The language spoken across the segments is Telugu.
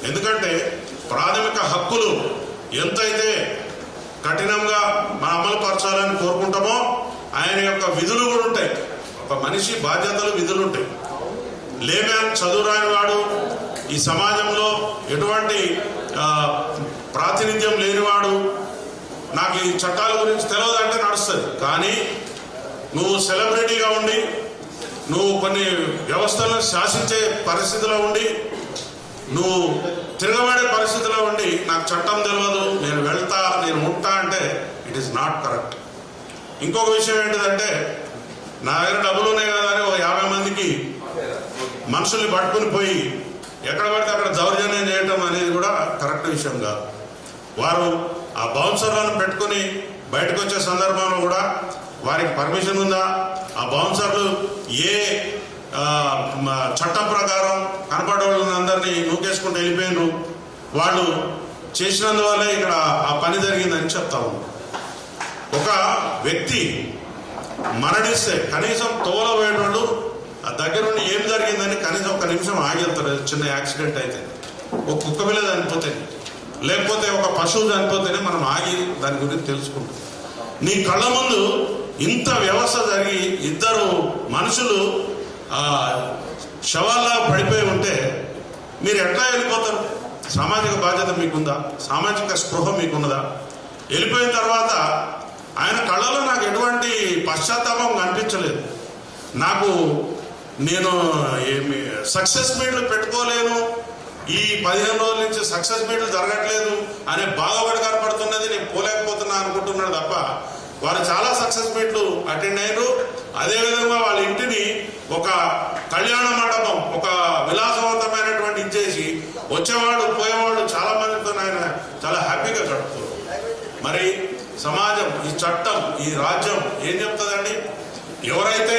ఎందుకంటే ప్రాథమిక హక్కులు ఎంతైతే కఠినంగా మనం అమలు పరచాలని కోరుకుంటామో ఆయన యొక్క విధులు కూడా ఉంటాయి. ఒక మనిషి బాధ్యతలు విధులు ఉంటాయి. లేమ్యాన్ చదువు రాని వాడు, ఈ సమాజంలో ఎటువంటి ప్రాతినిధ్యం లేనివాడు, నాకు ఈ చట్టాల గురించి తెలియదంటే నడుస్తుంది. కానీ నువ్వు సెలబ్రిటీగా ఉండి నువ్వు కొన్ని వ్యవస్థలను శాసించే పరిస్థితిలో ఉండి నువ్వు తిరగబడే పరిస్థితిలో ఉండి నాకు చట్టం తెలియదు, నేను వెళ్తా, నేను ఉంటా అంటే ఇట్ ఈస్ నాట్ కరెక్ట్. ఇంకొక విషయం ఏంటిదంటే నా దగ్గర డబ్బులు ఉన్నాయి కదా అని 50 మందికి మనుషుల్ని పట్టుకుని పోయి ఎక్కడ పడితే అక్కడ దౌర్జన్యం చేయటం అనేది కూడా కరెక్ట్ విషయం కాదు. వారు ఆ బౌన్సర్లను పెట్టుకుని బయటకు వచ్చే సందర్భంలో కూడా వారికి పర్మిషన్ ఉందా, ఆ బౌన్సర్లు ఏ చట్టం ప్రకారం కనపడే వాళ్ళందరినీ నూకేసుకుంటూ వెళ్ళిపోయినారు, వాళ్ళు చేసినందువల్లే ఇక్కడ ఆ పని జరిగిందని చెప్తా ఉన్నాం. ఒక వ్యక్తి మరణిస్తే కనీసం తోల వేయడం ఆ దగ్గరుండి ఏం జరిగిందని కనీసం 1 నిమిషం ఆగి వెళ్తారు. చిన్న యాక్సిడెంట్ అయితే, ఒక కుక్క పిల్ల చనిపోతే, లేకపోతే ఒక పశువు చనిపోతేనే మనం ఆగి దాని గురించి తెలుసుకుంటాం. నీ కళ్ళ ముందు ఇంత వ్యవస్థ జరిగి 2 మనుషులు శవాల్లా పడిపోయి ఉంటే మీరు ఎట్లా వెళ్ళిపోతారు? సామాజిక బాధ్యత మీకుందా? సామాజిక స్పృహ మీకున్నదా? వెళ్ళిపోయిన తర్వాత ఆయన కళ్ళలో నాకు ఎటువంటి పశ్చాత్తాపం కనిపించలేదు. నేను సక్సెస్ మీట్లు పెట్టుకోలేను, ఈ 15 రోజుల నుంచి సక్సెస్ మీట్లు జరగట్లేదు అనే బాధ ఒకటి కనపడుతున్నది, నేను పోలేకపోతున్నా అనుకుంటున్నాడు తప్ప వారు చాలా సక్సెస్ మీట్లు అటెండ్ అయ్యారు. అదేవిధంగా వాళ్ళ ఇంటిని ఒక కళ్యాణ మండపం, ఒక విలాసవంతమైనటువంటి ఇచ్చేసి వచ్చేవాళ్ళు పోయేవాళ్ళు చాలా మందితో ఆయన చాలా హ్యాపీగా గడుపుతారు. మరి సమాజం, ఈ చట్టం, ఈ రాజ్యం ఏం చెప్తుందండి? ఎవరైతే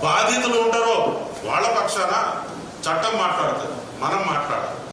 బాధితులు ఉంటారో వాళ్ళ పక్షాన చట్టం మాట్లాడుతుంది, మనం మాట్లాడాలి.